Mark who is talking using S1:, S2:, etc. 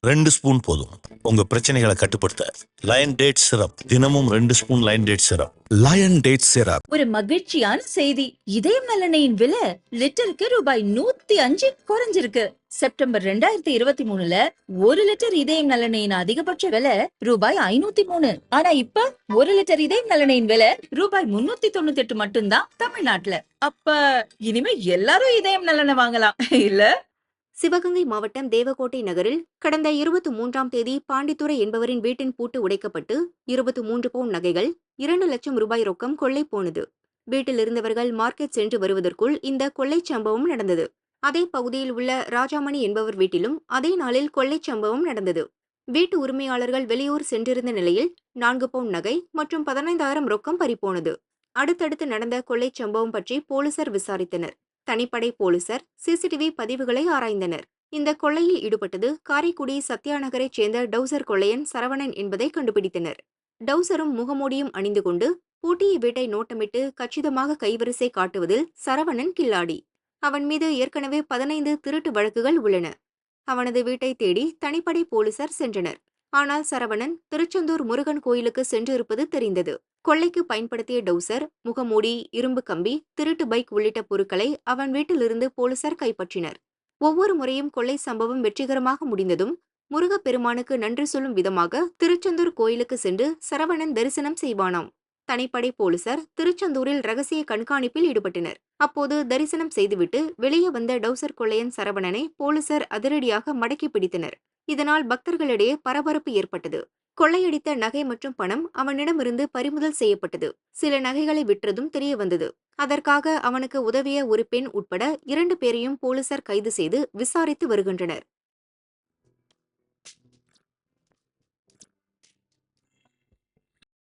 S1: 2 spoon போதும் உங்க பிரச்சனைகளை கட்டுப்படுத்த. லயன் டேட் சிரப் தினமும் 2 spoon Lion date syrup. Lion date syrup.
S2: ஒரு மகிழ்ச்சியான செய்தி. இதயம் நலனையின் விலை லிட்டருக்கு ரூபாய் 105 குறைஞ்சிருக்கு. செப்டம்பர் 2023ல 1 லிட்டர் இதயம் நலனையின் அதிகபட்ச விலை ரூபாய் 503. ஆனா இப்ப 1 லிட்டர் இதயம் நலனையின் விலை ரூபாய் 398 மட்டும்தான் தமிழ்நாட்டுல. அப்ப இனிமே எல்லாரும் இதயம் நலனை வாங்கலாம் இல்ல?
S3: சிவகங்கை மாவட்டம் தேவகோட்டை நகரில் கடந்த 23ஆம் தேதி பாண்டித்துரை என்பவரின் வீட்டின் பூட்டு உடைக்கப்பட்டு 23 பவுன் நகைகள், 2 லட்சம் ரூபாய் ரொக்கம் கொள்ளை போனது. வீட்டில் இருந்தவர்கள் மார்க்கெட் சென்று வருவதற்குள் இந்த கொள்ளைச் சம்பவம் நடந்தது. அதே பகுதியில் உள்ள ராஜாமணி என்பவர் வீட்டிலும் அதே நாளில் கொள்ளைச் சம்பவம் நடந்தது. வீட்டு உரிமையாளர்கள் வெளியூர் சென்றிருந்த நிலையில் 4 பவுன் நகை மற்றும் 15,000 ரொக்கம் பறிபோனது. அடுத்தடுத்து நடந்த கொள்ளைச் சம்பவம் பற்றி போலீசார் விசாரித்தனர். தனிப்படை போலீசார் சிசிடிவி பதிவுகளை ஆராய்ந்தனர். இந்த கொள்ளையில் ஈடுபட்டது காரைக்குடி சத்யா நகரைச் சேர்ந்த டவுசர் கொள்ளையன் சரவணன் என்பதை கண்டுபிடித்தனர். டவுசரும் முகமூடியும் அணிந்து கொண்டு பூட்டிய வீட்டை நோட்டமிட்டு கச்சிதமாக கைவரிசை காட்டுவதில் சரவணன் கில்லாடி. அவன் மீது ஏற்கனவே 15 திருட்டு வழக்குகள் உள்ளன. அவனது வீட்டை தேடி தனிப்படை போலீசார் சென்றனர். ஆனால் சரவணன் திருச்செந்தூர் முருகன் கோயிலுக்கு சென்றிருப்பது தெரிந்தது. கொள்ளைக்கு பயன்படுத்திய டவுசர், முகமூடி, இரும்பு கம்பி, திருட்டு பைக் உள்ளிட்ட பொருட்களை அவன் வீட்டிலிருந்து போலீசார் கைப்பற்றினர். ஒவ்வொரு முறையும் கொள்ளை சம்பவம் வெற்றிகரமாக முடிந்ததும் முருகப்பெருமானுக்கு நன்றி சொல்லும் விதமாக திருச்செந்தூர் கோயிலுக்கு சென்று சரவணன் தரிசனம் செய்வானாம். தனிப்படை போலீசார் திருச்செந்தூரில் ரகசிய கண்காணிப்பில் ஈடுபட்டனர். அப்போது தரிசனம் செய்துவிட்டு வெளியே வந்த டவுசர் கொள்ளையன் சரவணனை போலீசார் அதிரடியாக மடக்கி பிடித்தனர். இதனால் பக்தர்களிடையே பரபரப்பு ஏற்பட்டது. கொள்ளையடித்த நகை மற்றும் பணம் அவனிடமிருந்து பறிமுதல் செய்யப்பட்டது. சில நகைகளை விற்றதும் தெரிய வந்தது. அதற்காக அவனுக்கு உதவிய ஒரு பெண் உட்பட 2 பேரையும் போலீசார் கைது செய்து விசாரித்து வருகின்றனர்.